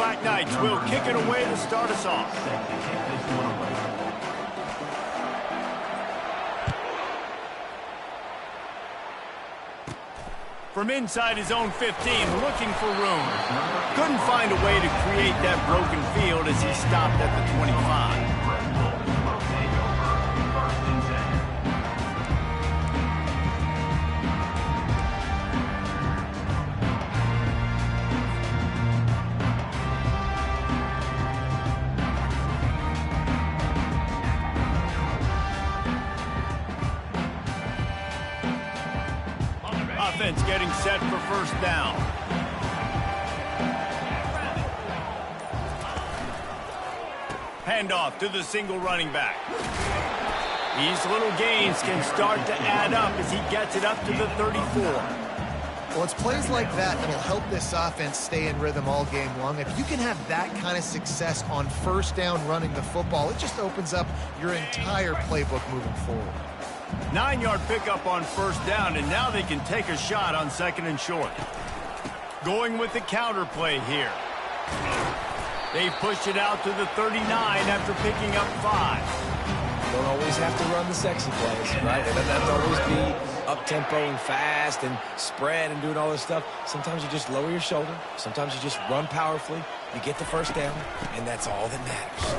Black Knights will kick it away to start us off. From inside his own 15, looking for room. Couldn't find a way to create that broken field as he stopped at the 25. Offense getting set for first down. Handoff to the single running back. These little gains can start to add up as he gets it up to the 34. Well, it's plays like that that'll help this offense stay in rhythm all game long. If you can have that kind of success on first down running the football, it just opens up your entire playbook moving forward. 9-yard pickup on first down, and now they can take a shot on second and short. Going with the counter play here. They push it out to the 39 after picking up 5. Don't always have to run the sexy plays, right? It doesn't have to always be up-tempo and fast and spread and doing all this stuff. Sometimes you just lower your shoulder. Sometimes you just run powerfully. You get the first down, and that's all that matters.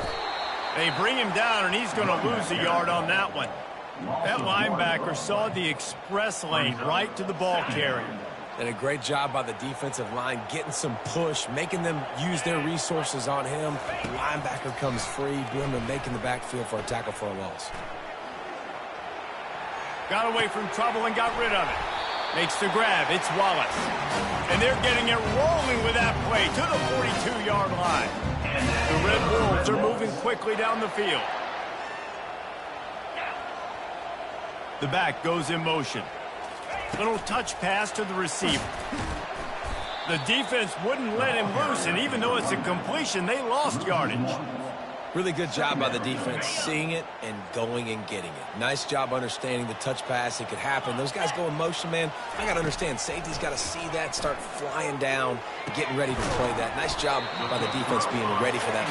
They bring him down, and he's going to lose a yard on that one. That linebacker saw the express lane right to the ball carrier. And a great job by the defensive line getting some push, making them use their resources on him. The linebacker comes free, Boom, and making the backfield for a tackle for a loss. Got away from trouble and got rid of it. Makes the grab. It's Wallace. And they're getting it rolling with that play to the 42-yard line. The Red Wolves are moving quickly down the field. The back goes in motion. Little touch pass to the receiver. The defense wouldn't let him loose, and even though it's a completion, they lost yardage. Really good job by the defense, seeing it and going and getting it. Nice job understanding the touch pass. It could happen. Those guys go in motion, man. I got to understand, safety's got to see that, start flying down, getting ready to play that. Nice job by the defense being ready for that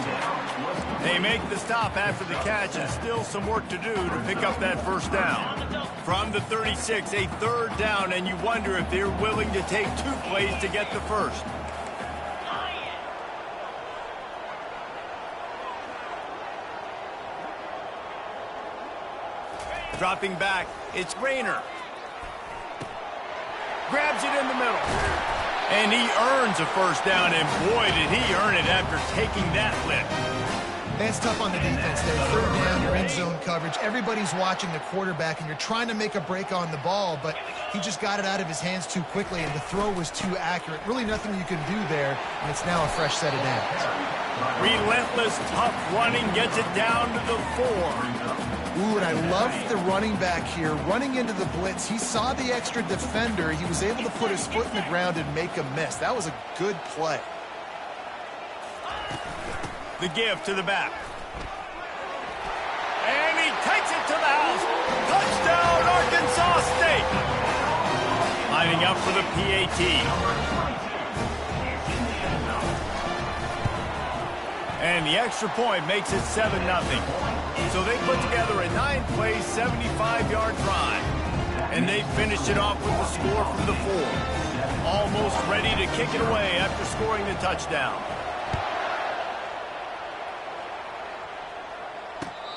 play. They make the stop after the catch, and still some work to do to pick up that first down. From the 36, a third down, and you wonder if they're willing to take 2 plays to get the first. Dropping back, it's Rayner. Grabs it in the middle. And he earns a first down, and boy, did he earn it after taking that lick. That's tough on the defense there. Third down, you're in zone coverage. Everybody's watching the quarterback, and you're trying to make a break on the ball, but he just got it out of his hands too quickly, and the throw was too accurate. Really nothing you can do there, and it's now a fresh set of downs. Relentless, tough running gets it down to the 4. Ooh, and I love the running back here. Running into the blitz, he saw the extra defender. He was able to put his foot in the ground and make a miss. That was a good play. The give to the back. And he takes it to the house. Touchdown, Arkansas State. Lining up for the PAT. And the extra point makes it 7-0. So they put together a 9-play, 75-yard drive. And they finished it off with the score from the 4. Almost ready to kick it away after scoring the touchdown.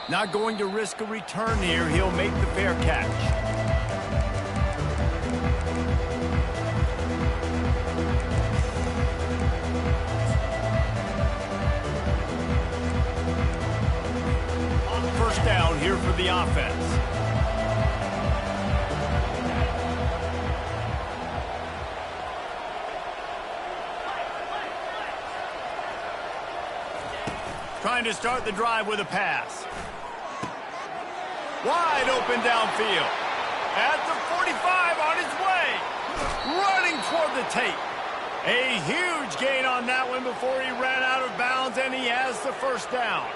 Not going to risk a return here. He'll make the fair catch. First down here for the offense. Trying to start the drive with a pass. Wide open downfield. At the 45 on his way. Running toward the tape. A huge gain on that one before he ran out of bounds, and he has the first down.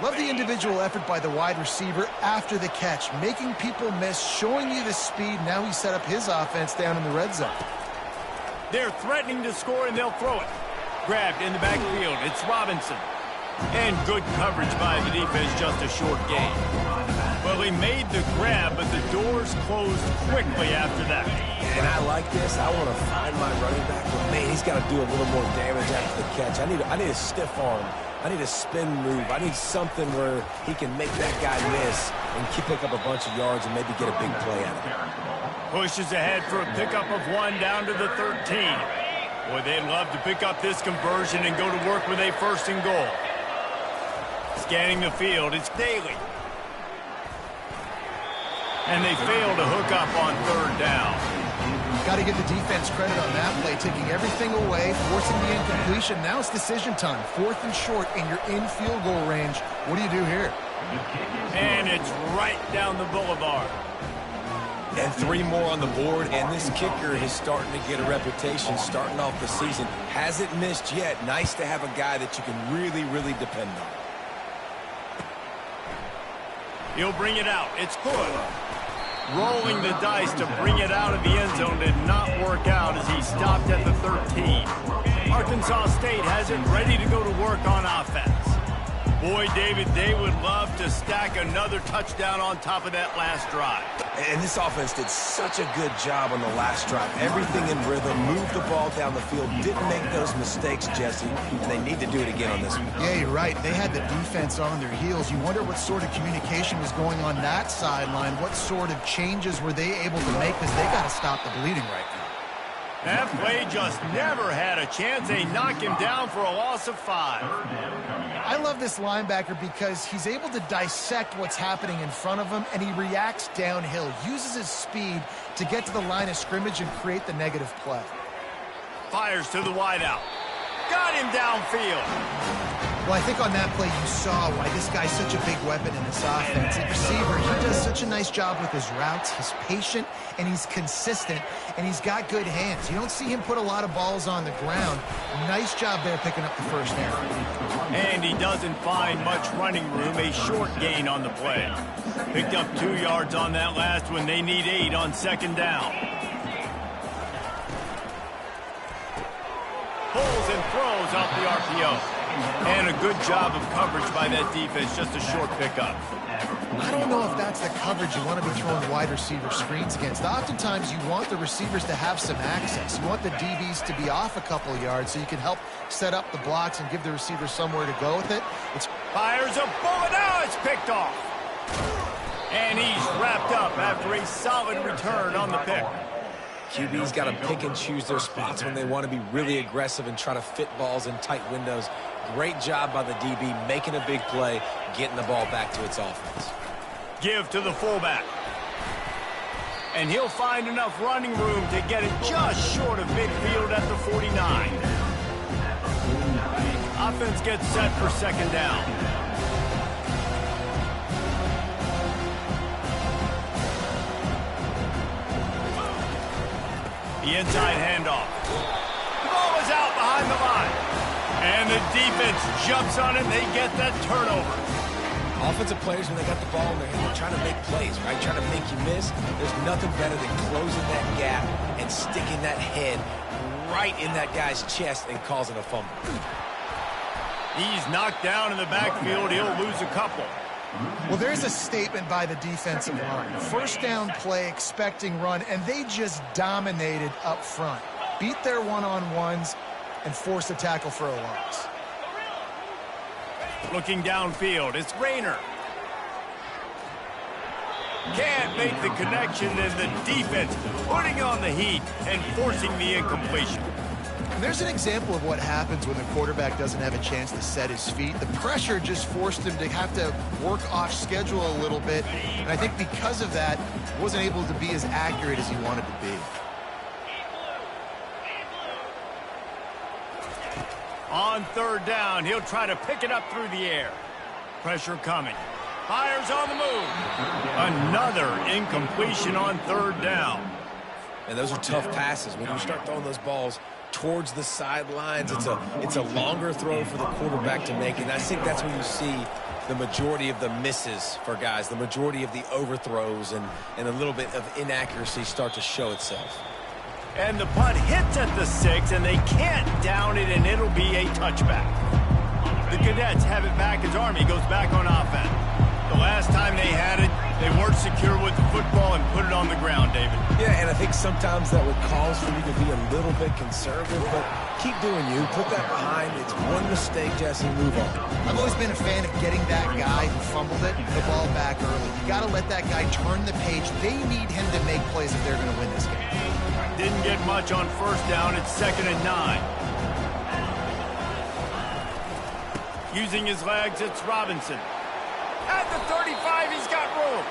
Love the individual effort by the wide receiver after the catch, making people miss, showing you the speed. Now he set up his offense down in the red zone. They're threatening to score, and they'll throw it. Grabbed in the backfield. It's Robinson. And good coverage by the defense, just a short gain. Well, he made the grab, but the doors closed quickly after that. And I like this. I want to find my running back, but man, he's got to do a little more damage after the catch. I need a stiff arm. I need a spin move. I need something where he can make that guy miss and pick up a bunch of yards and maybe get a big play out of it. Pushes ahead for a pickup of 1 down to the 13. Boy, they'd love to pick up this conversion and go to work with a 1st and goal. Scanning the field, it's Daly. And they fail to hook up on 3rd down. Got to give the defense credit on that play, taking everything away, forcing the incompletion. Now it's decision time. 4th and short, and you're in field goal range. What do you do here? And it's right down the boulevard. And 3 more on the board, and this kicker is starting to get a reputation starting off the season. Hasn't missed yet. Nice to have a guy that you can really, really depend on. He'll bring it out. It's good. Rolling the dice to bring it out of the end zone did not work out as he stopped at the 13. Arkansas State has it ready to go to work on offense. Boy, David, they would love to stack another touchdown on top of that last drive. And this offense did such a good job on the last drive. Everything in rhythm, moved the ball down the field, didn't make those mistakes, Jesse, and they need to do it again on this one. Yeah, you're right. They had the defense on their heels. You wonder what sort of communication was going on that sideline. What sort of changes were they able to make, because they got to stop the bleeding right now. That play just never had a chance. They knock him down for a loss of 5. I love this linebacker because he's able to dissect what's happening in front of him, and he reacts downhill, uses his speed to get to the line of scrimmage and create the negative play. Fires to the wideout. Got him downfield. Well, I think on that play you saw why this guy's such a big weapon in this offense. The receiver, he does such a nice job with his routes. He's patient, and he's consistent, and he's got good hands. You don't see him put a lot of balls on the ground. Nice job there picking up the 1st down. And he doesn't find much running room, a short gain on the play. Picked up 2 yards on that last one. They need 8 on 2nd down. Pulls and throws off the RPO. And a good job of coverage by that defense, just a short pickup. I don't know if that's the coverage you want to be throwing wide receiver screens against. Oftentimes you want the receivers to have some access. You want the DBs to be off a couple yards so you can help set up the blocks and give the receiver somewhere to go with it. Fires a bullet. Now it's picked off. And he's wrapped up after a solid return on the pick. QB's got to pick and choose their spots when they want to be really aggressive and try to fit balls in tight windows. Great job by the DB, making a big play, getting the ball back to its offense. Give to the fullback. And he'll find enough running room to get it just short of midfield at the 49. Offense gets set for 2nd down. The inside handoff. The ball is out behind the line. And the defense jumps on it. They get that turnover. Offensive players, when they got the ball in their hand, they're trying to make plays, right? Trying to make you miss. There's nothing better than closing that gap and sticking that head right in that guy's chest and causing a fumble. He's knocked down in the backfield. He'll lose a couple. Well, there's a statement by the defensive line. 1st down play, expecting run, and they just dominated up front. Beat their one-on-ones and forced a tackle for a loss. Looking downfield, it's Rayner. Can't make the connection, and the defense putting on the heat and forcing the incompletion. And there's an example of what happens when the quarterback doesn't have a chance to set his feet. The pressure just forced him to have to work off schedule a little bit. And I think because of that, wasn't able to be as accurate as he wanted to be. On 3rd down, he'll try to pick it up through the air. Pressure coming. Fires on the move. Another incompletion on 3rd down. And those are tough passes. When you start throwing those balls towards the sidelines, it's a longer throw for the quarterback to make. And I think that's when you see the majority of the misses for guys, the majority of the overthrows and a little bit of inaccuracy start to show itself. And the punt hits at the 6, and they can't down it, and it'll be a touchback. The Cadets have it back as Army goes back on offense. The last time they had it, they weren't secure with the football and put it on the ground, David. Yeah, and I think sometimes that would cause for you to be a little bit conservative, but keep doing you. Put that behind. It's one mistake, Jesse. Move on. I've always been a fan of getting that guy who fumbled it, the ball back early. You got to let that guy turn the page. They need him to make plays if they're going to win this game. Didn't get much on first down. It's 2nd and 9. Using his legs, it's Robinson. At the 35, he's got room.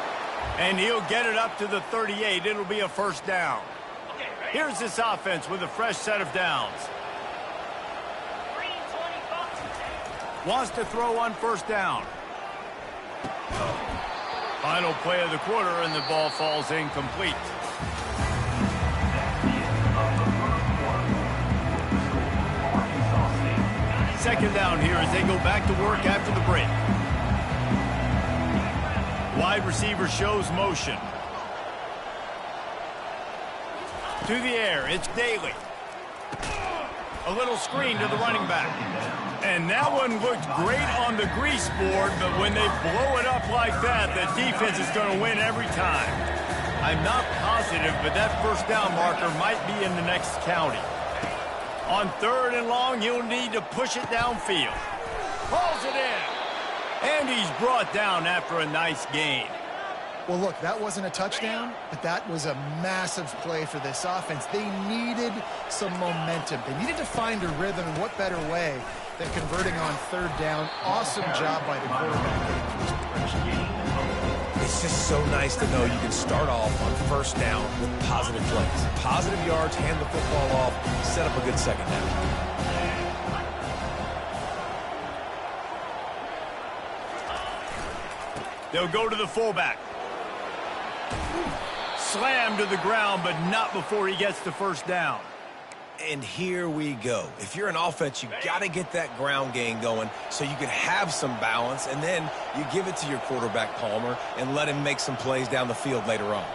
And he'll get it up to the 38. It'll be a first down. Here's this offense with a fresh set of downs. Wants to throw on first down. Final play of the quarter, and the ball falls incomplete. Second down here as they go back to work after the break. Wide receiver shows motion. To the air, it's Daly. A little screen to the running back. And that one looked great on the grease board, but when they blow it up like that, the defense is going to win every time. I'm not positive, but that first down marker might be in the next county. On 3rd and long, he'll need to push it downfield. Hauls it in. And he's brought down after a nice gain. Well, look, that wasn't a touchdown, but that was a massive play for this offense. They needed some momentum. They needed to find a rhythm, and what better way than converting on 3rd down. Awesome job by the quarterback getting to this progression. It's just so nice to know you can start off on first down with positive plays. Positive yards, hand the football off, set up a good second down. They'll go to the fullback. Slam to the ground, but not before he gets the first down. And here we go. If you're an offense, you got to get that ground game going so you can have some balance, and then you give it to your quarterback, Palmer, and let him make some plays down the field later on.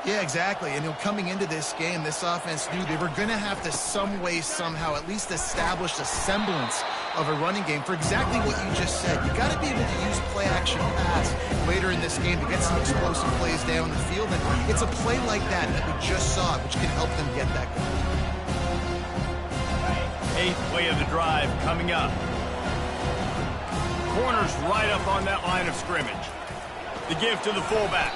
Yeah, exactly. And coming into this game, this offense knew they were going to have to some way, somehow, at least establish a semblance of a running game for exactly what you just said. You got to be able to use play-action pass later in this game to get some explosive plays down the field. And it's a play like that we just saw, which can help them get that going. 8th play of the drive coming up. Corners right up on that line of scrimmage. The give to the fullback.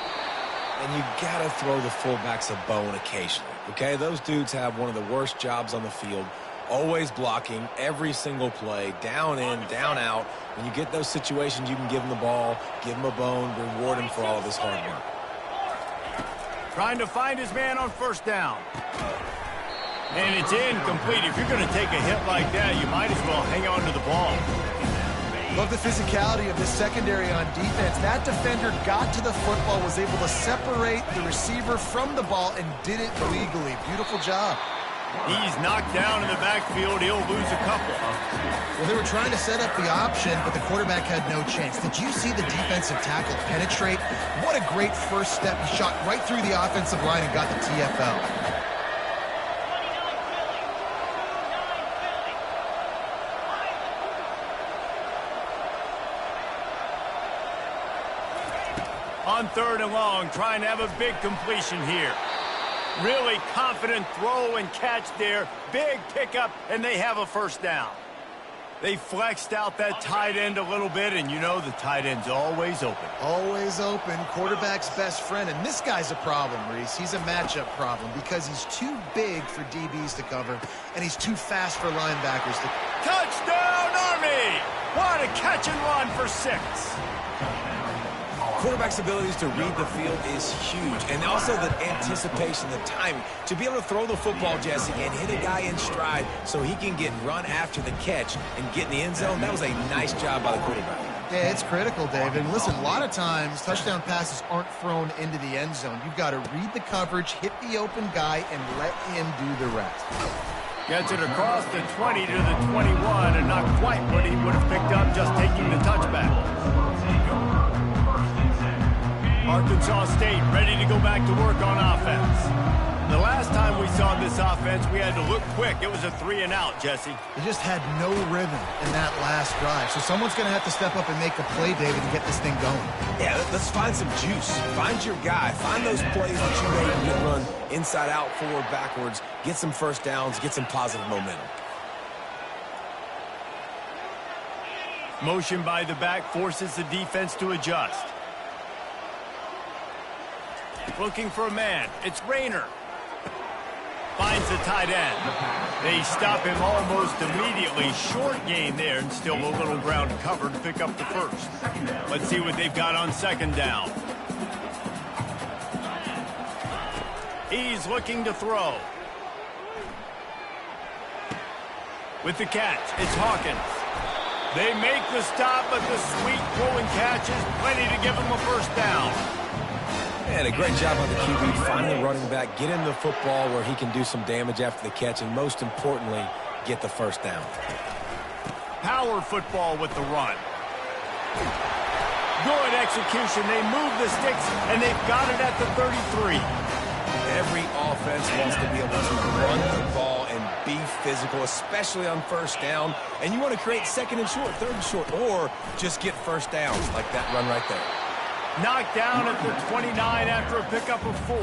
And you got to throw the fullbacks a bone occasionally, okay? Those dudes have one of the worst jobs on the field, always blocking every single play, down in, down out. When you get those situations, you can give them the ball, give them a bone, reward him for all of his hard work. Trying to find his man on first down. And it's incomplete. If you're going to take a hit like that, you might as well hang on to the ball. Love the physicality of this secondary on defense. That defender got to the football, was able to separate the receiver from the ball, and did it legally. Beautiful job. He's knocked down in the backfield. He'll lose a couple. Well, they were trying to set up the option, but the quarterback had no chance. Did you see the defensive tackle penetrate? What a great first step. He shot right through the offensive line and got the TFL. On 3rd and long, trying to have a big completion here. Really confident throw and catch there. Big pickup, and they have a first down. They flexed out that tight end a little bit, and you know the tight end's always open. Always open. Quarterback's best friend. And this guy's a problem, Reese. He's a matchup problem because he's too big for DBs to cover, and he's too fast for linebackers to... Touchdown, Army! What a catch and run for 6. Quarterback's abilities to read the field is huge, and also the anticipation, the timing. To be able to throw the football, Jesse, and hit a guy in stride so he can get run after the catch and get in the end zone, that was a nice job by the quarterback. Yeah, it's critical, David. And listen, a lot of times, touchdown passes aren't thrown into the end zone. You've got to read the coverage, hit the open guy, and let him do the rest. Gets it across the 20 to the 21, and not quite what he would have picked up just taking the touchback. Arkansas State ready to go back to work on offense. The last time we saw this offense, we had to look quick. It was a 3-and-out, Jesse. They just had no rhythm in that last drive. So someone's going to have to step up and make a play, David, and get this thing going. Yeah, let's find some juice. Find your guy. Find those plays that you made when you run inside out, forward, backwards. Get some first downs. Get some positive momentum. Motion by the back forces the defense to adjust. Looking for a man. It's Rayner. Finds the tight end. They stop him almost immediately. Short gain there, and still a little ground covered to pick up the first. Let's see what they've got on second down. He's looking to throw. With the catch, it's Hawkins. They make the stop, but the sweet throwing catch is plenty to give him a first down. And a great job on the QB, finding the running back, get him the football where he can do some damage after the catch, and most importantly, get the first down. Power football with the run. Good execution. They move the sticks, and they've got it at the 33. Every offense wants to be able to run the ball and be physical, especially on first down. And you want to create second and short, third and short, or just get first downs like that run right there. Knocked down at the 29 after a pickup of 4.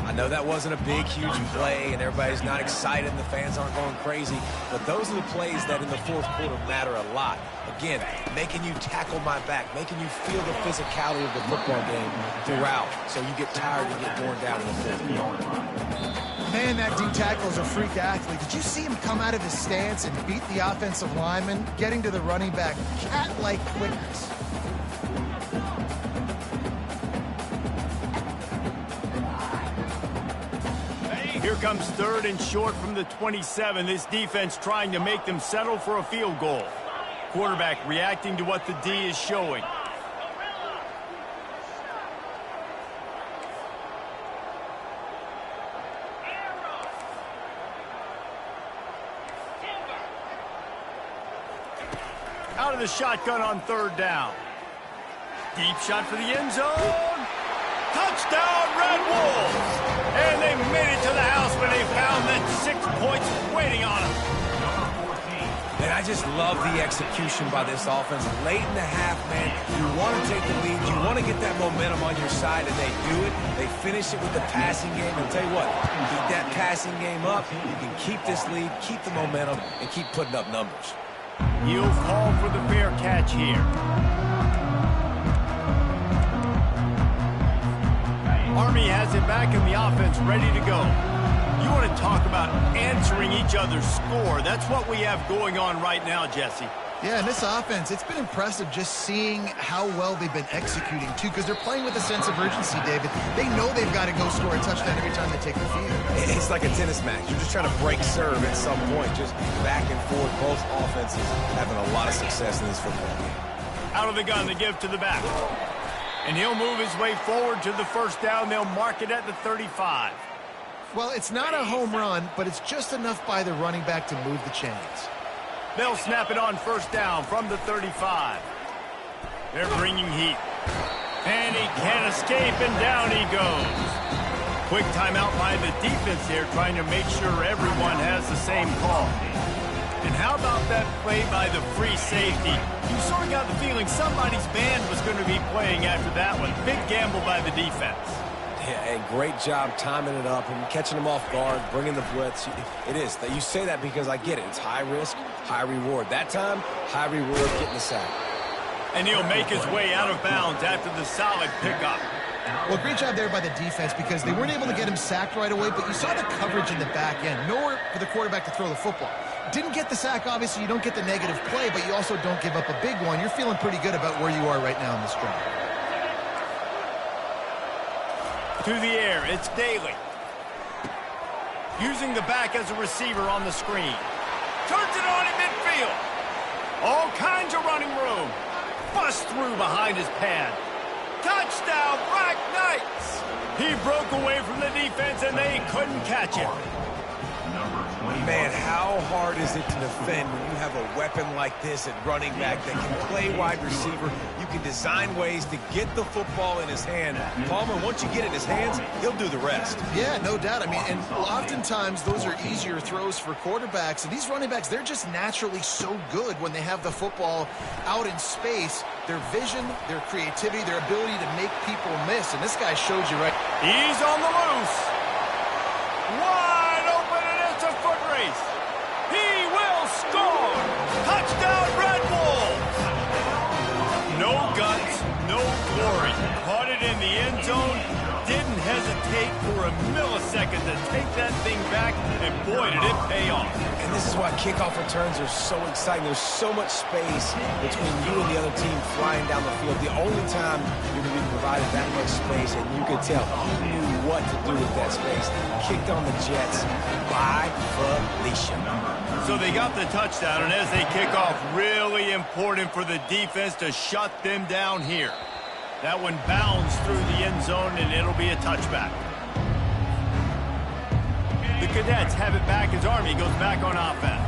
I know that wasn't a big, huge play, and everybody's not excited, and the fans aren't going crazy, but those are the plays that in the fourth quarter matter a lot. Again, making you tackle my back, making you feel the physicality of the football game throughout, so you get tired and get worn down in the fourth quarter. Man, that D tackle is a freak athlete. Did you see him come out of his stance and beat the offensive lineman, getting to the running back? Cat-like quickness. Here comes third and short from the 27. This defense trying to make them settle for a field goal. Quarterback reacting to what the D is showing. Out of the shotgun on third down. Deep shot for the end zone. Touchdown, Red Wolves! And they made it to the house when they found that 6 points waiting on them. And I just love the execution by this offense. Late in the half, man, you want to take the lead. You want to get that momentum on your side, and they do it. They finish it with the passing game. And tell you what, keep that passing game up. You can keep this lead, keep the momentum, and keep putting up numbers. He'll call for the fair catch here. Army has it back in the offense, ready to go. You want to talk about answering each other's score. That's what we have going on right now, Jesse. Yeah, and this offense, it's been impressive just seeing how well they've been executing, too, because they're playing with a sense of urgency, David. They know they've got to go score a touchdown every time they take the field. It's like a tennis match. You're just trying to break serve at some point, just back and forth. Both offenses having a lot of success in this football game. Out of the gun to give to the back. And he'll move his way forward to the first down. They'll mark it at the 35. Well, it's not a home run, but it's just enough by the running back to move the chains. They'll snap it on first down from the 35. They're bringing heat. And he can't escape, and down he goes. Quick timeout by the defense here, trying to make sure everyone has the same call. And how about that play by the free safety? You sort of got the feeling somebody's band was going to be playing after that one. Big gamble by the defense. Yeah, and great job timing it up and catching them off guard, bringing the blitz. It is. You say that because I get it. It's high risk, high reward. That time, high reward, getting the sack. And he'll make his way out of bounds after the solid pickup. Well, great job there by the defense because they weren't able to get him sacked right away, but you saw the coverage in the back end. Nowhere for the quarterback to throw the football. Didn't get the sack, obviously. You don't get the negative play, but you also don't give up a big one. You're feeling pretty good about where you are right now in this drive. To the air, it's Daly. Using the back as a receiver on the screen. Turns it on in midfield. All kinds of running room. Bust through behind his pad. Touchdown, Black Knights! He broke away from the defense, and they couldn't catch him. Man, how hard is it to defend when you have a weapon like this at running back that can play wide receiver? You can design ways to get the football in his hand. Palmer, once you get it in his hands, he'll do the rest. Yeah, no doubt. I mean, and oftentimes those are easier throws for quarterbacks. And these running backs, they're just naturally so good when they have the football out in space. Their vision, their creativity, their ability to make people miss. And this guy showed you right. He's on the loose. Wide open, and it's a foot race. He will score. Touchdown, Red Wolves. No guts, no glory. Caught it in the end zone. Didn't hesitate for a millisecond to take that thing back, and boy, did it pay off. And this is why kickoff returns are so exciting. There's so much space between you and the other team flying down the field. The only time you're going to be provided that much space, and you could tell he knew what to do with that space. Kicked on the Jets by Felicia. So they got the touchdown, and as they kick off, really important for the defense to shut them down here. That one bounds through the end zone, and it'll be a touchback. The Cadets have it back as Army goes back on offense.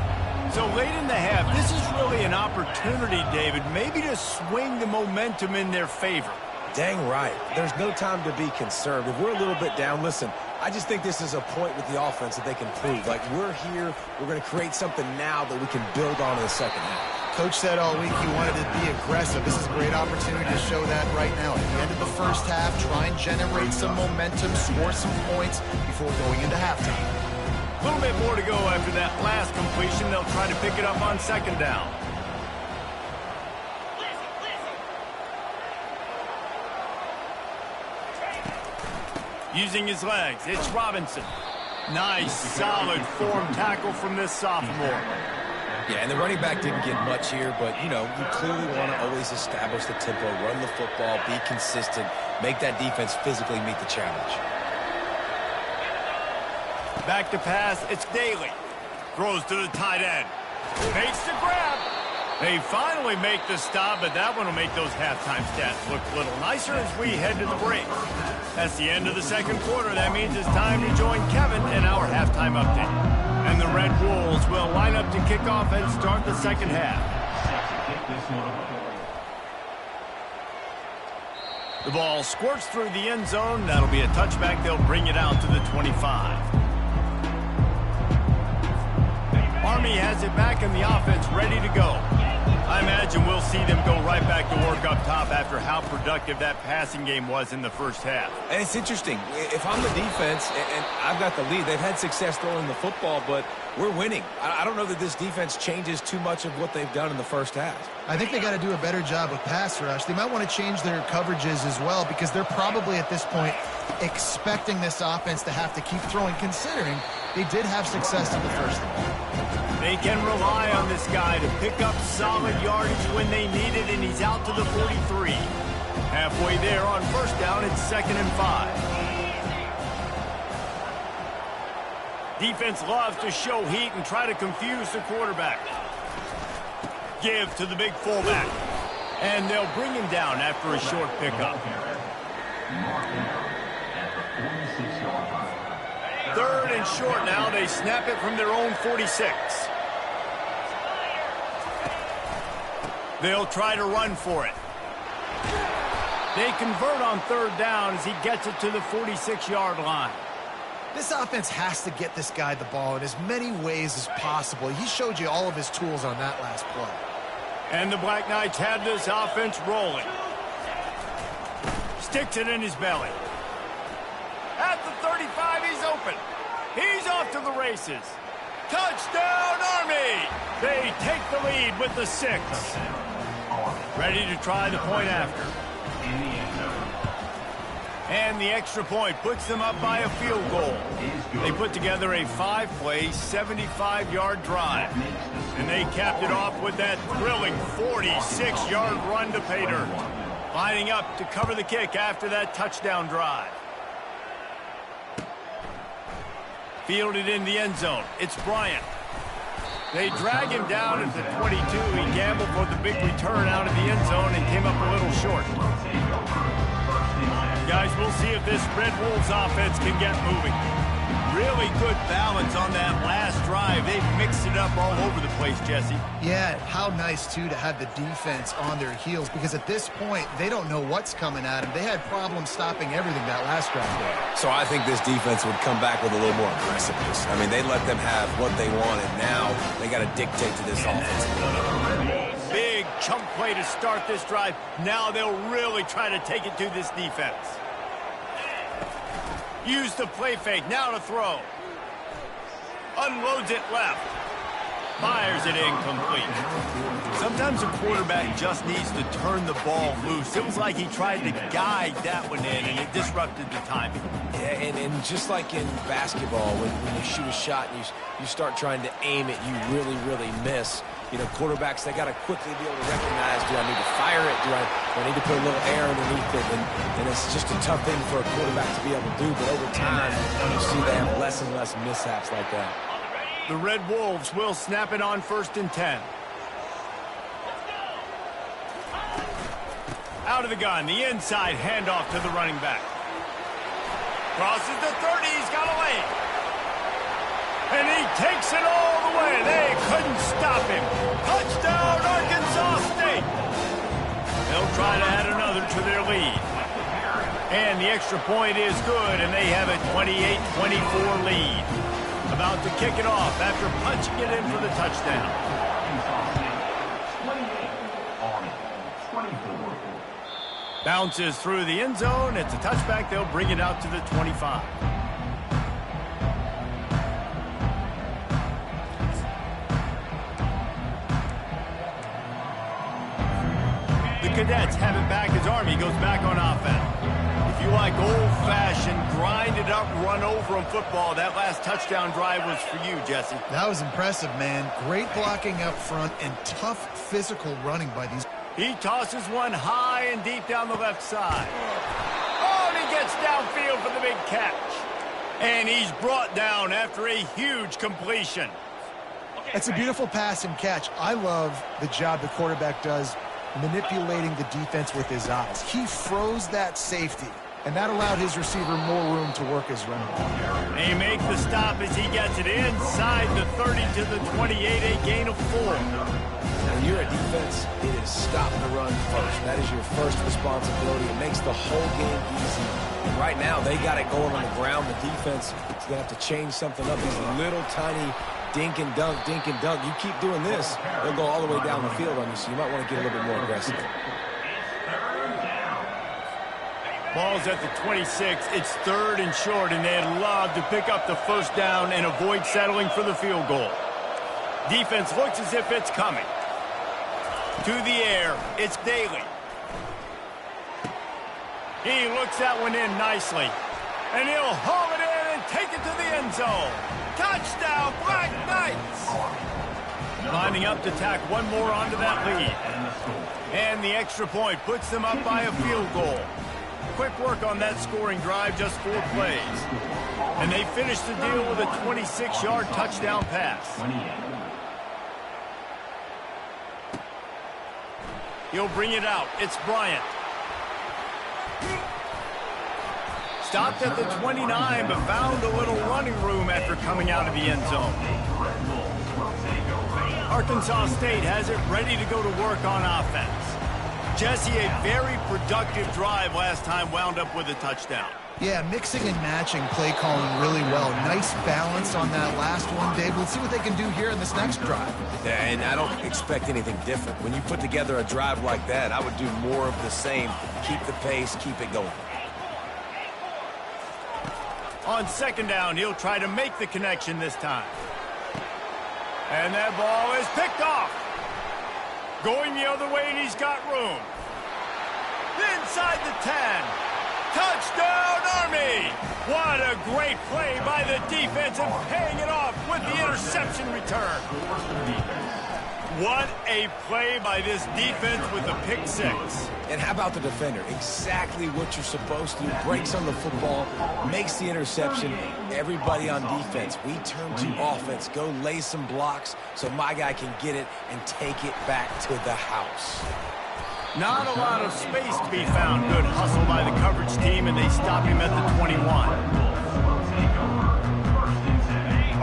So late in the half, this is really an opportunity, David, maybe to swing the momentum in their favor. Dang right. There's no time to be concerned. If we're a little bit down, listen, I just think this is a point with the offense that they can prove. Like, we're here, we're going to create something now that we can build on in the second half. Coach said all week he wanted to be aggressive. This is a great opportunity to show that right now. At the end of the first half, try and generate some momentum, score some points before going into halftime. A little bit more to go after that last completion. They'll try to pick it up on second down. Using his legs, it's Robinson. Nice, solid form tackle from this sophomore. Yeah, and the running back didn't get much here, but, you know, you clearly want to always establish the tempo, run the football, be consistent, make that defense physically meet the challenge. Back to pass, it's Daly. Throws to the tight end. Makes the grab. They finally make the stop, but that one will make those halftime stats look a little nicer as we head to the break. That's the end of the second quarter. That means it's time to join Kevin in our halftime update. And the Red Wolves will line up to kick off and start the second half. The ball squirts through the end zone. That'll be a touchback. They'll bring it out to the 25. Army has it back in the offense, ready to go. I imagine we'll see them go right back to work up top after how productive that passing game was in the first half. And it's interesting. If I'm the defense and I've got the lead, they've had success throwing the football, but we're winning. I don't know that this defense changes too much of what they've done in the first half. I think they got to do a better job with pass rush. They might want to change their coverages as well because they're probably at this point expecting this offense to have to keep throwing, considering they did have success in the first half. They can rely on this guy to pick up solid yardage when they need it, and he's out to the 43. Halfway there on first down, it's 2nd and 5. Defense loves to show heat and try to confuse the quarterback. Give to the big fullback. And they'll bring him down after a short pickup. 3rd and short now. They snap it from their own 46. They'll try to run for it. They convert on 3rd down as he gets it to the 46-yard line. This offense has to get this guy the ball in as many ways as possible. He showed you all of his tools on that last play. And the Black Knights have this offense rolling. Sticks it in his belly. At the 35, he's open. He's off to the races. Touchdown, Army! They take the lead with the 6. Ready to try the point after. And the extra point puts them up by a field goal. They put together a 5-play, 75-yard drive. And they capped it off with that thrilling 46-yard run to pay dirt. Lining up to cover the kick after that touchdown drive. Fielded in the end zone. It's Bryant. They drag him down at the 22. He gambled for the big return out of the end zone and came up a little short. Guys, we'll see if this Red Wolves offense can get moving. Really good balance on that last drive. They've mixed it up all over the place, Jesse. Yeah, how nice, too, to have the defense on their heels, because at this point, they don't know what's coming at them. They had problems stopping everything that last drive. So I think this defense would come back with a little more aggressiveness. I mean, they let them have what they wanted. Now they got to dictate to this offense. Big chunk play to start this drive. Now they'll really try to take it to this defense. Use the play fake. Now to throw. Unloads it left. Fires it incomplete. Sometimes a quarterback just needs to turn the ball loose. It was like he tried to guide that one in, and it disrupted the timing. Yeah, and just like in basketball, when you shoot a shot and you start trying to aim it, you really, really miss. You know, quarterbacks, they got to quickly be able to recognize, do I need to fire it? Do I need to put a little air underneath it? And it's just a tough thing for a quarterback to be able to do. But over time, you see they have less and less mishaps like that. The Red Wolves will snap it on 1st and 10. Out of the gun, the inside handoff to the running back. Crosses the 30, he's got a lane. And he takes it all the way. They couldn't stop him. Touchdown, Arkansas State. They'll try to add another to their lead. And the extra point is good, and they have a 28-24 lead. About to kick it off after punching it in for the touchdown. Bounces through the end zone. It's a touchback. They'll bring it out to the 25. The Cadets have it back as Army goes back on offense. If you like old-fashioned, grind-it-up, run-over-'em football, that last touchdown drive was for you, Jesse. That was impressive, man. Great blocking up front and tough physical running by these. He tosses one high and deep down the left side. Oh, and he gets downfield for the big catch. And he's brought down after a huge completion. It's a beautiful pass and catch. I love the job the quarterback does manipulating the defense with his eyes. He froze that safety, and that allowed his receiver more room to work his run. They make the stop as he gets it inside the 30 to the 28, a gain of 4. When you're a defense, it is stop the run first. That is your first responsibility. It makes the whole game easy. And right now, they got it going on the ground. The defense is going to have to change something up. These little tiny dink and dunk, dink and dunk. You keep doing this, they'll go all the way down the field on you, so you might want to get a little bit more aggressive. Ball's at the 26. It's 3rd and short, and they'd love to pick up the first down and avoid settling for the field goal. Defense looks as if it's coming. To the air, it's Daly. He looks that one in nicely. And he'll haul it in and take it to the end zone. Touchdown, Black Knights! Lining up to tack one more onto that lead. And the extra point puts them up by a field goal. Quick work on that scoring drive, just 4 plays. And they finish the deal with a 26-yard touchdown pass. He'll bring it out. It's Bryant. Stopped at the 29, but found a little running room after coming out of the end zone. Arkansas State has it ready to go to work on offense. Jesse, a very productive drive last time, wound up with a touchdown. Yeah, mixing and matching play calling really well. Nice balance on that last one, Dave. Let's see what they can do here in this next drive. Yeah, and I don't expect anything different. When you put together a drive like that, I would do more of the same. Keep the pace, keep it going. On 2nd down, he'll try to make the connection this time. And that ball is picked off. Going the other way, and he's got room. Inside the 10. Touchdown, Army! What a great play by the defense and paying it off with the interception return. What a play by this defense with the pick 6. And how about the defender? Exactly what you're supposed to do. Breaks on the football, makes the interception. Everybody on defense, we turn to offense. Go lay some blocks so my guy can get it and take it back to the house. Not a lot of space to be found. Good hustle by the coverage team, and they stop him at the 21.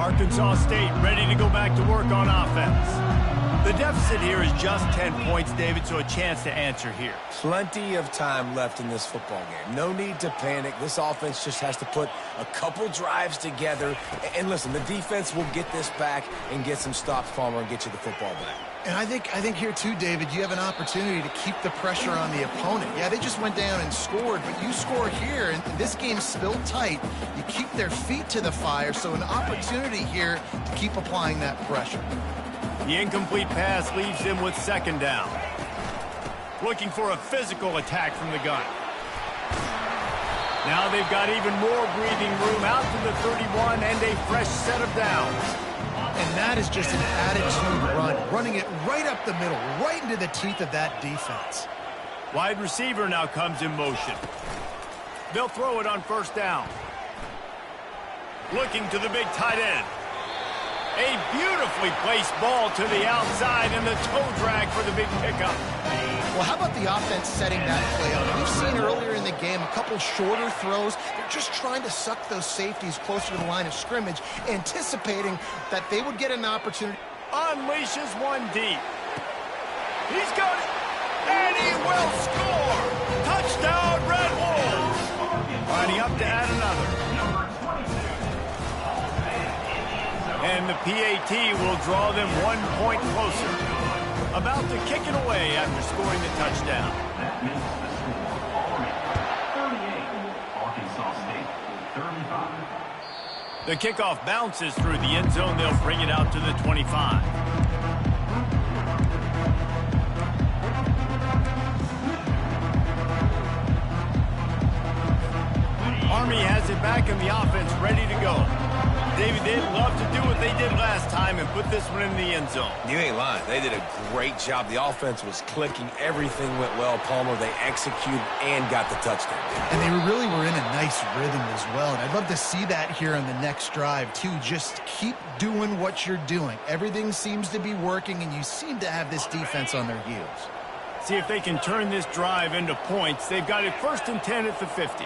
Arkansas State ready to go back to work on offense. The deficit here is just 10 points, David, so a chance to answer here. Plenty of time left in this football game. No need to panic. This offense just has to put a couple drives together. And listen, the defense will get this back and get some stops, Palmer, and get you the football back. And I think here too, David, you have an opportunity to keep the pressure on the opponent. Yeah, they just went down and scored, but you score here, and this game's still tight. You keep their feet to the fire, so an opportunity here to keep applying that pressure. The incomplete pass leaves him with second down. Looking for a physical attack from the gun. Now they've got even more breathing room out to the 31 and a fresh set of downs. And that is just an attitude run, running it right up the middle, right into the teeth of that defense. Wide receiver now comes in motion. They'll throw it on first down. Looking to the big tight end. A beautifully placed ball to the outside and the toe drag for the big pickup. Well, how about the offense setting that play up? We've seen earlier in the game a couple shorter throws. They're just trying to suck those safeties closer to the line of scrimmage, anticipating that they would get an opportunity. Unleashes one deep. He's got it, and he will score. Touchdown, Red Wolves. Lining up to add another. And the PAT will draw them 1 point closer. About to kick it away after scoring the touchdown. The kickoff bounces through the end zone. They'll bring it out to the 25. Army has it back in the offense, ready to go. David, they'd love to do what they did last time and put this one in the end zone. You ain't lying. They did a great job. The offense was clicking. Everything went well, Palmer. They executed and got the touchdown. And they really were in a nice rhythm as well. And I'd love to see that here on the next drive, too. Just keep doing what you're doing. Everything seems to be working, and you seem to have this defense on their heels. See if they can turn this drive into points. They've got it 1st and 10 at the 50.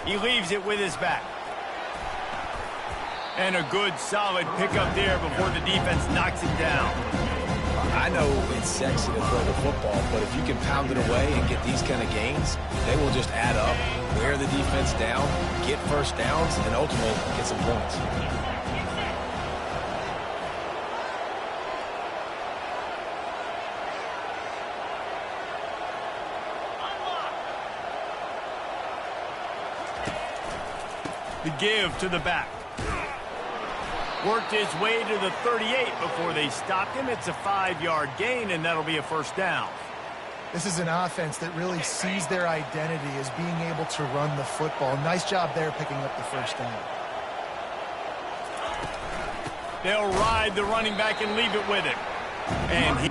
He leaves it with his back. And a good, solid pickup there before the defense knocks him down. I know it's sexy to throw the football, but if you can pound it away and get these kind of gains, they will just add up, wear the defense down, get first downs, and ultimately get some points. The give to the back. Worked his way to the 38 before they stopped him. It's a 5-yard gain, and that'll be a first down. This is an offense that really sees their identity as being able to run the football. Nice job there picking up the first down. They'll ride the running back and leave it with him. And he...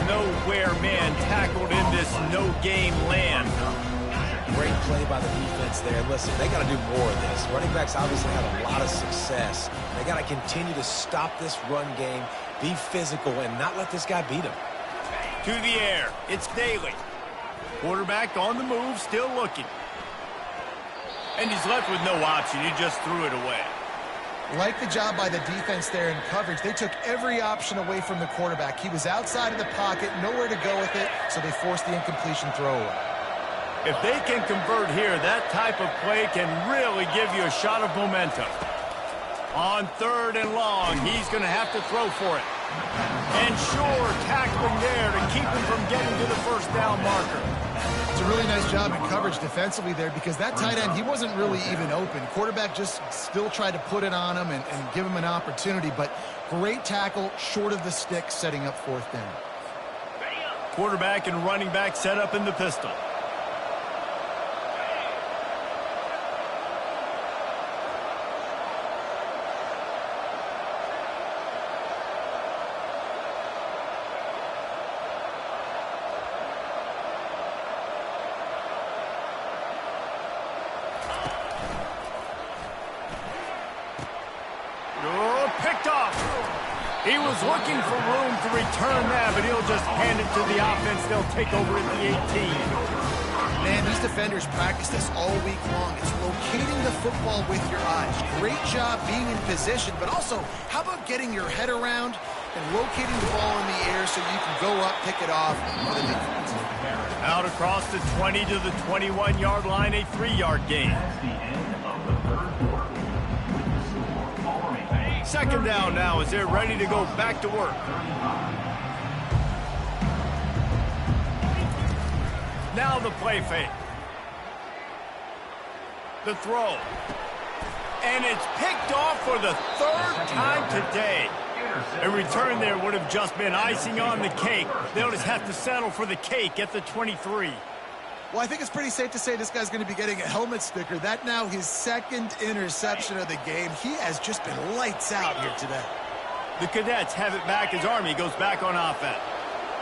nowhere man tackled in this no-game land. Great play by the defense there. Listen, they got to do more of this. Running backs obviously had a lot of success. They got to continue to stop this run game, be physical, and not let this guy beat them. To the air, it's Daly. Quarterback on the move, still looking. And he's left with no option. He just threw it away. Like the job by the defense there in coverage. They took every option away from the quarterback. He was outside of the pocket, nowhere to go with it, so they forced the incompletion throwaway. If they can convert here, that type of play can really give you a shot of momentum. On 3rd and long, he's going to have to throw for it. And sure, tackling there to keep him from getting to the first down marker. It's a really nice job in coverage defensively there because that tight end, he wasn't really even open. Quarterback just still tried to put it on him and give him an opportunity, but great tackle short of the stick, setting up 4th down. Quarterback and running back set up in the pistol. picked off. He was looking for room to return that, but he'll just hand it to the offense. They'll take over at the 18. Man, these defenders practice this all week long. It's locating the football with your eyes. Great job being in position, but also, how about getting your head around and locating the ball in the air so you can go up, pick it off for the defense. Out across the 20 to the 21-yard line, a 3-yard gain. Second down now as they're ready to go back to work. Now the play fake. The throw. And it's picked off for the 3rd time today. A return there would have just been icing on the cake. They'll just have to settle for the cake at the 23. Well, I think it's pretty safe to say this guy's going to be getting a helmet sticker. That now his 2nd interception of the game. He has just been lights out here today. The Cadets have it back as Army goes back on offense.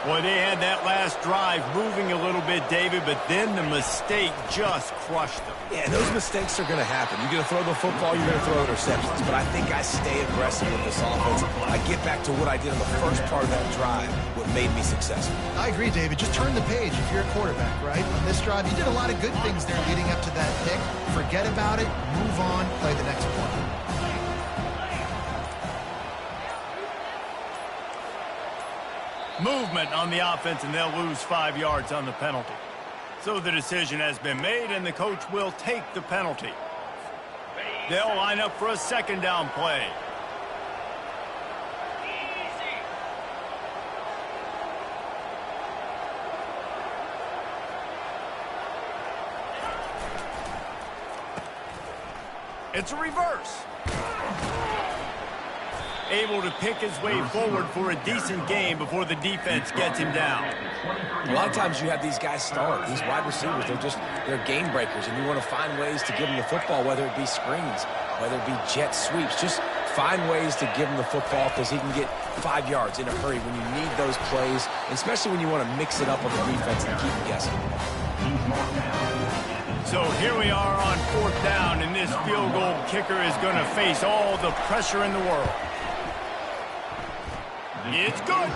Boy, they had that last drive moving a little bit, David, but then the mistake just crushed them. Yeah, those mistakes are going to happen. You're going to throw the football, you're going to throw interceptions. But I think I stay aggressive with this offense. I get back to what I did in the first part of that drive, what made me successful. I agree, David. Just turn the page if you're a quarterback, right? On this drive, you did a lot of good things there leading up to that pick. Forget about it, move on, play the next play. Movement on the offense, and they'll lose 5 yards on the penalty. So the decision has been made, and the coach will take the penalty. They'll line up for a 2nd down play. It's a reverse. Able to pick his way forward for a decent game before the defense gets him down. A lot of times you have these guys start, these wide receivers, they're game breakers, and you want to find ways to give them the football, whether it be screens, whether it be jet sweeps. Just find ways to give him the football because he can get 5 yards in a hurry when you need those plays, especially when you want to mix it up on the defense and keep them guessing. So here we are on 4th down, and this field goal kicker is going to face all the pressure in the world. It's good.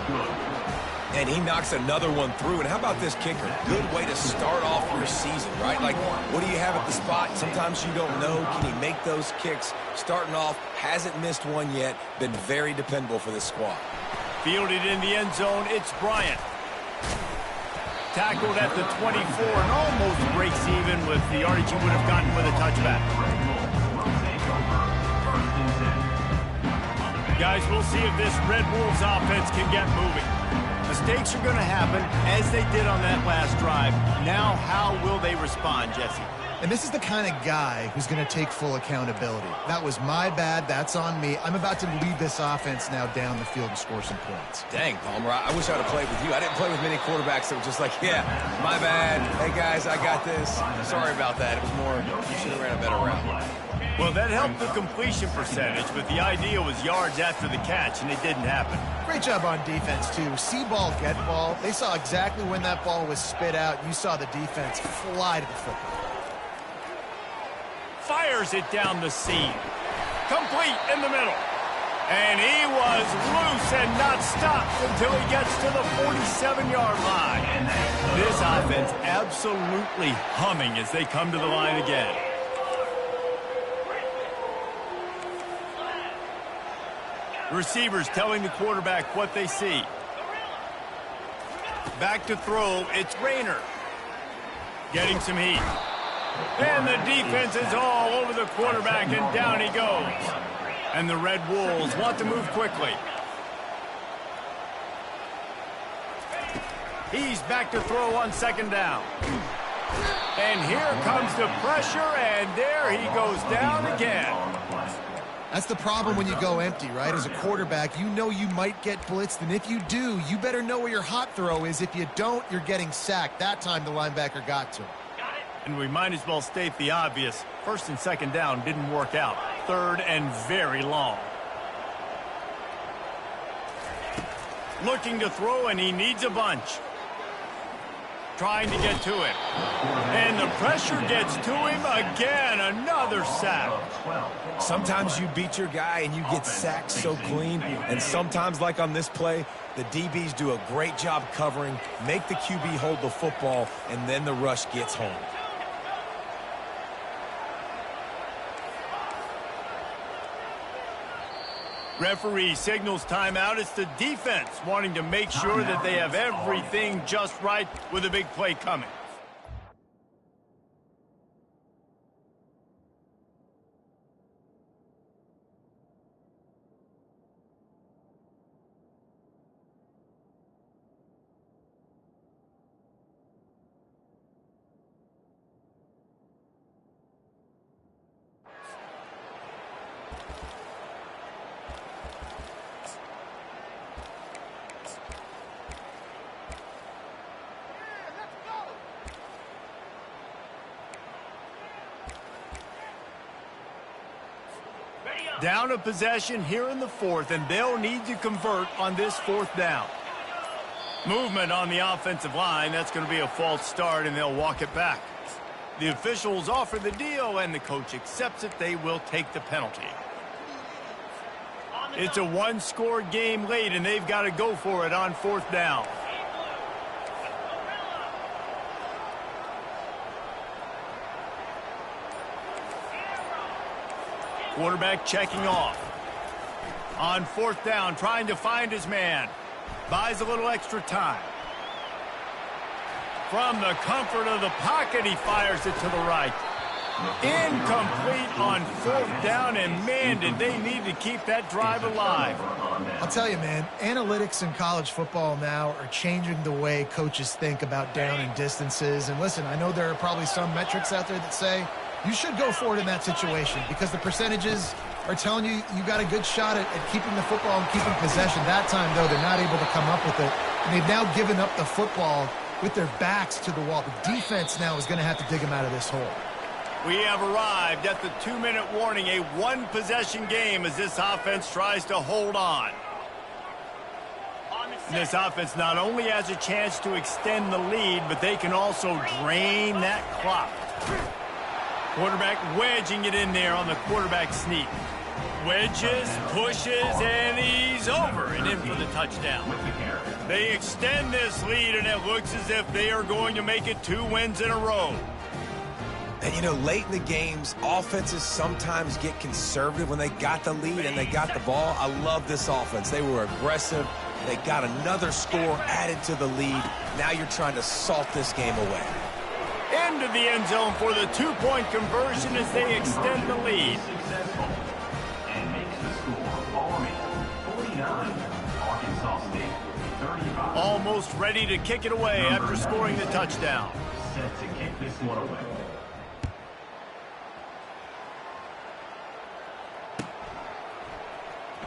And he knocks another one through. And how about this kicker? Good way to start off your season, right? Like, what do you have at the spot? Sometimes you don't know. Can he make those kicks? Starting off, hasn't missed one yet. Been very dependable for this squad. Fielded in the end zone, it's Bryant. Tackled at the 24 and almost breaks even with the yardage he would have gotten with a touchback. Guys, we'll see if this Red Wolves offense can get moving. Mistakes are going to happen, as they did on that last drive. Now, how will they respond, Jesse? And this is the kind of guy who's going to take full accountability. That was my bad. That's on me. I'm about to lead this offense now down the field and score some points. Dang, Palmer, I wish I would have played with you. I didn't play with many quarterbacks that were just like, yeah, my bad. Hey, guys, I got this. Sorry about that. It was more, you should have ran a better route. Well, that helped the completion percentage, but the idea was yards after the catch, and it didn't happen. Great job on defense, too. See ball, get ball. They saw exactly when that ball was spit out. You saw the defense fly to the football. Fires it down the seam. Complete in the middle. And he was loose and not stopped until he gets to the 47-yard line. This offense absolutely humming as they come to the line again. Receivers telling the quarterback what they see. Back to throw, it's Rayner. Getting some heat. And the defense is all over the quarterback, and down he goes. And the Red Wolves want to move quickly. He's back to throw on 2nd down. And here comes the pressure, and there he goes down again. That's the problem when you go empty, right? As a quarterback, you know you might get blitzed, and if you do, you better know where your hot throw is. If you don't, you're getting sacked. That time the linebacker got to him. And we might as well state the obvious. 1st and 2nd down didn't work out. 3rd and very long. Looking to throw, and he needs a bunch. trying to get to him. And the pressure gets to him again. Another sack. Sometimes you beat your guy and you get sacked so clean. And sometimes, like on this play, the DBs do a great job covering, make the QB hold the football, and then the rush gets home. Referee signals timeout. It's the defense wanting to make sure that they have everything just right with a big play coming. Down a possession here in the fourth, and they'll need to convert on this fourth down. Movement on the offensive line. That's going to be a false start, and they'll walk it back. The officials offer the deal, and the coach accepts it. They will take the penalty. It's a one-score game late, and they've got to go for it on fourth down. Quarterback checking off. On fourth down, trying to find his man. Buys a little extra time. From the comfort of the pocket, he fires it to the right. Incomplete on fourth down, and man, did they need to keep that drive alive. I'll tell you, man, analytics in college football now are changing the way coaches think about down and distances. And listen, I know there are probably some metrics out there that say you should go for it in that situation because the percentages are telling you you got a good shot at keeping the football and keeping possession. That time, though, they're not able to come up with it. And they've now given up the football with their backs to the wall. The defense now is going to have to dig them out of this hole. We have arrived at the 2-minute warning, a one-possession game as this offense tries to hold on. This offense not only has a chance to extend the lead, but they can also drain that clock. Quarterback wedging it in there on the quarterback sneak. Wedges, pushes, and he's over and in for the touchdown. They extend this lead, and it looks as if they are going to make it 2 wins in a row. And, you know, late in the games, offenses sometimes get conservative when they got the lead and they got the ball. I love this offense. They were aggressive. They got another score added to the lead. Now you're trying to salt this game away. Into the end zone for the 2-point conversion as they extend the lead. Almost ready to kick it away after scoring the touchdown. Set to kick this one away.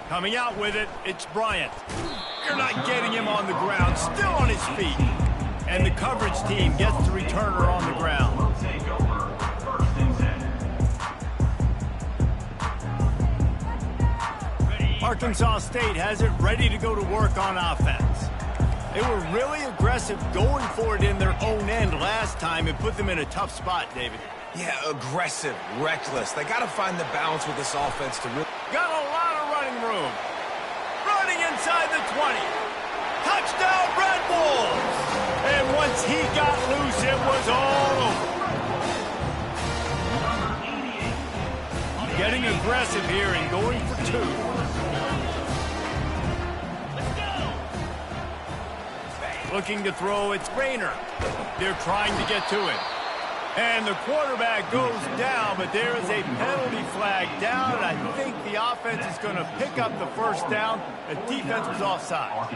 Coming out with it, it's Bryant. You're not getting him on the ground, still on his feet. And the coverage team gets the returner on the ground. Arkansas State has it ready to go to work on offense. They were really aggressive going for it in their own end last time and put them in a tough spot, David. Yeah, aggressive, reckless. They got to find the balance with this offense to really... Got a lot of running room. Running inside the 20. Touchdown, Red Bulls! And once he got loose, it was all over. Getting aggressive here and going for 2. Looking to throw, it's Rayner. They're trying to get to it. And the quarterback goes down, but there is a penalty flag down, and I think the offense is going to pick up the first down. The defense was offside.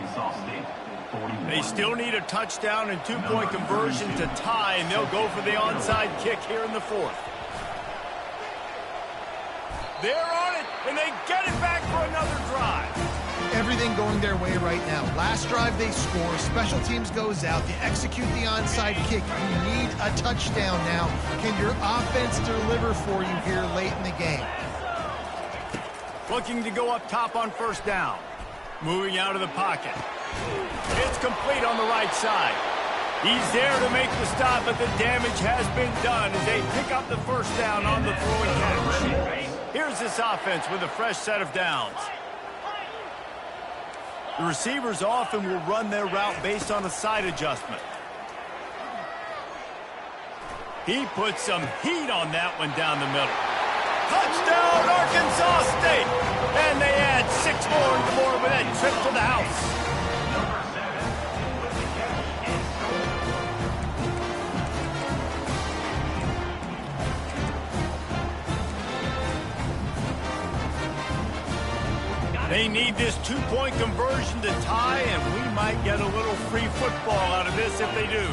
They still need a touchdown and 2-point conversion to tie, and they'll go for the onside kick here in the fourth. They're on it, and they get it back for another drive. Everything going their way right now. Last drive they score, special teams goes out, they execute the onside kick. You need a touchdown now. Can your offense deliver for you here late in the game? Looking to go up top on first down. Moving out of the pocket. It's complete on the right side. He's there to make the stop, but the damage has been done as they pick up the first down on the throw and catch. Here's this offense with a fresh set of downs. The receivers often will run their route based on a side adjustment. He puts some heat on that one down the middle. Touchdown, Arkansas State! And they add 6 more to the board with that trip to the house. They need this 2-point conversion to tie, and we might get a little free football out of this if they do.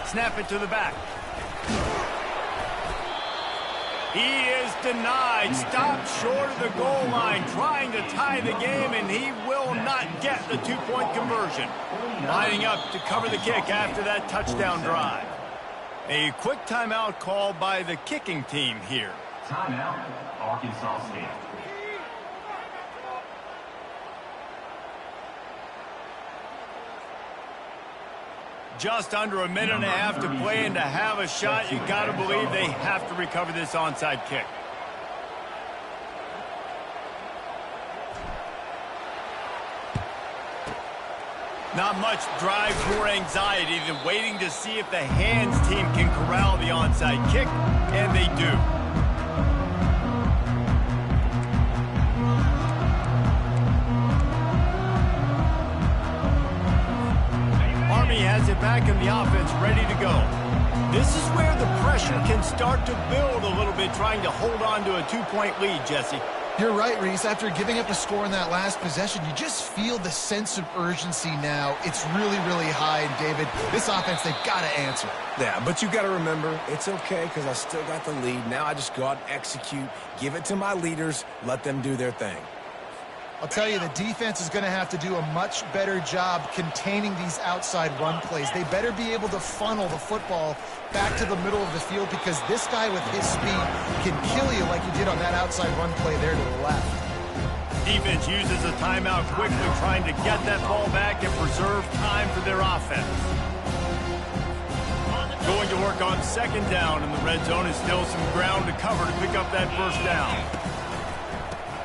Snap it to the back. He is denied. Stopped short of the goal line, trying to tie the game, and he will not get the 2-point conversion. Lining up to cover the kick after that touchdown drive. A quick timeout called by the kicking team here. Timeout, Arkansas State. Just under a minute and a half to play, and to have a shot, you got to believe they have to recover this onside kick. Not much drive or anxiety than waiting to see if the hands team can corral the onside kick, and they do. Army has it back in the offense, ready to go. This is where the pressure can start to build a little bit, trying to hold on to a 2-point lead, Jesse. You're right, Reese. After giving up a score in that last possession, you just feel the sense of urgency now. It's really, really high, and David, this offense, they've got to answer. Yeah, but you got to remember, it's okay because I still got the lead. Now I just go out and execute, give it to my leaders, let them do their thing. I'll tell you, the defense is going to have to do a much better job containing these outside run plays. They better be able to funnel the football back to the middle of the field, because this guy with his speed can kill you like he did on that outside run play there to the left. Defense uses a timeout quickly, trying to get that ball back and preserve time for their offense. Going to work on second down, and the red zone is still some ground to cover to pick up that first down.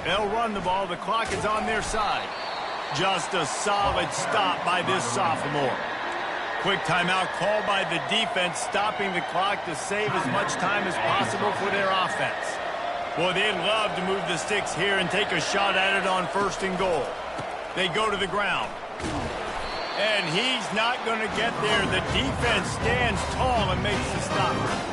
They'll run the ball. The clock is on their side. Just a solid stop by this sophomore. Quick timeout called by the defense, stopping the clock to save as much time as possible for their offense. Boy, they'd love to move the sticks here and take a shot at it on 1st and goal. They go to the ground. And he's not going to get there. The defense stands tall and makes the stop.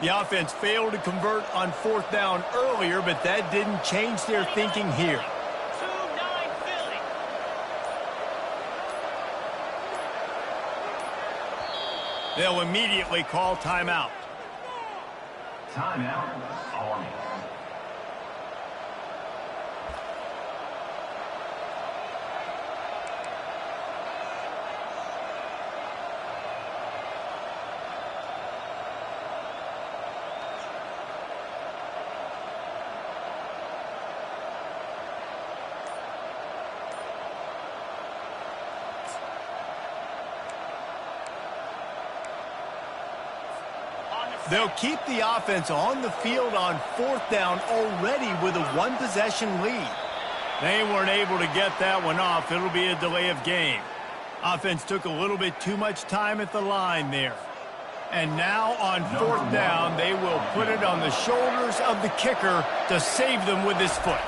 The offense failed to convert on 4th down earlier, but that didn't change their thinking here. They'll immediately call timeout. Timeout, Army. They'll keep the offense on the field on 4th down already with a 1-possession lead. They weren't able to get that one off. It'll be a delay of game. Offense took a little bit too much time at the line there. And now on 4th down, they will put it on the shoulders of the kicker to save them with his foot.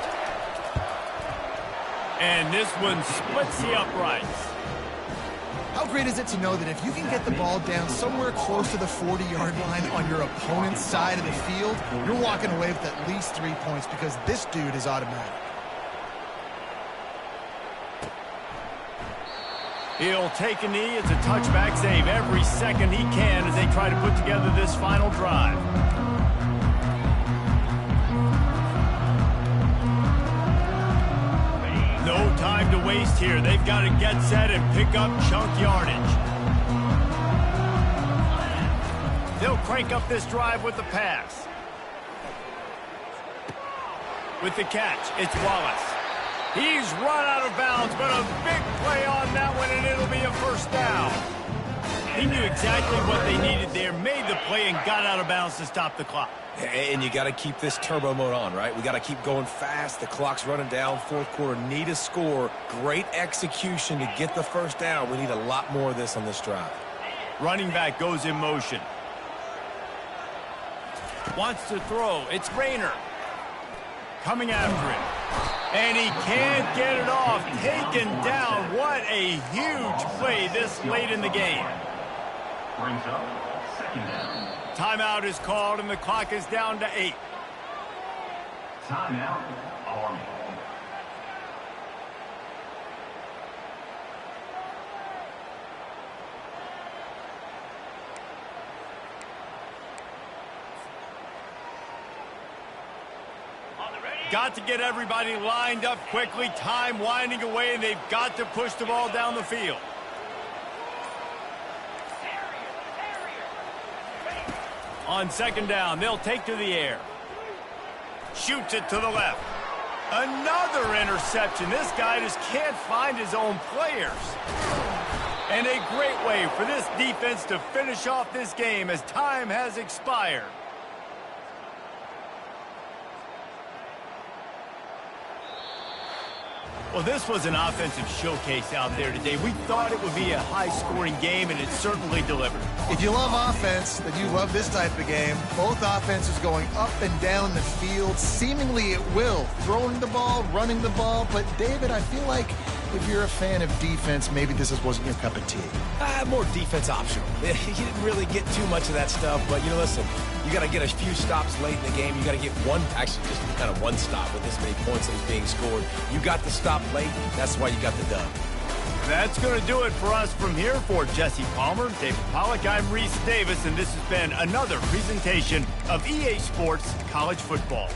And this one splits the uprights. How great is it to know that if you can get the ball down somewhere close to the 40-yard line on your opponent's side of the field, you're walking away with at least 3 points, because this dude is automatic. He'll take a knee. It's a touchback save every second he can as they try to put together this final drive. No time to waste here. They've got to get set and pick up chunk yardage. They'll crank up this drive with the pass. With the catch, it's Wallace. He's run out of bounds, but a big play on that one, and it'll be a first down. He knew exactly what they needed there, made the play, and got out of bounds to stop the clock. And you got to keep this turbo mode on, right? We got to keep going fast. The clock's running down. Fourth quarter, need a score. Great execution to get the first down. We need a lot more of this on this drive. Running back goes in motion. Wants to throw. It's Rayner. Coming after him. And he can't get it off. Taken down. What a huge play this late in the game. Brings up second down. Timeout is called, and the clock is down to 8. Timeout, Army. Got to get everybody lined up quickly. Time winding away, and they've got to push the ball down the field. On second down, they'll take to the air. Shoots it to the left. Another interception. This guy just can't find his own players. And a great way for this defense to finish off this game as time has expired. Well, this was an offensive showcase out there today. We thought it would be a high-scoring game, and it certainly delivered. If you love offense, then you love this type of game. Both offenses going up and down the field, seemingly at will. Throwing the ball, running the ball. But, David, I feel like if you're a fan of defense, maybe this wasn't your cup of tea. More defense optional. You didn't really get too much of that stuff, but, listen, you got to get a few stops late in the game. You got to get actually just kind of one stop with this many points that was being scored. You got the stop late. That's why you got the dub. That's going to do it for us from here. For Jesse Palmer, David Pollack, I'm Reese Davis, and this has been another presentation of EA Sports College Football.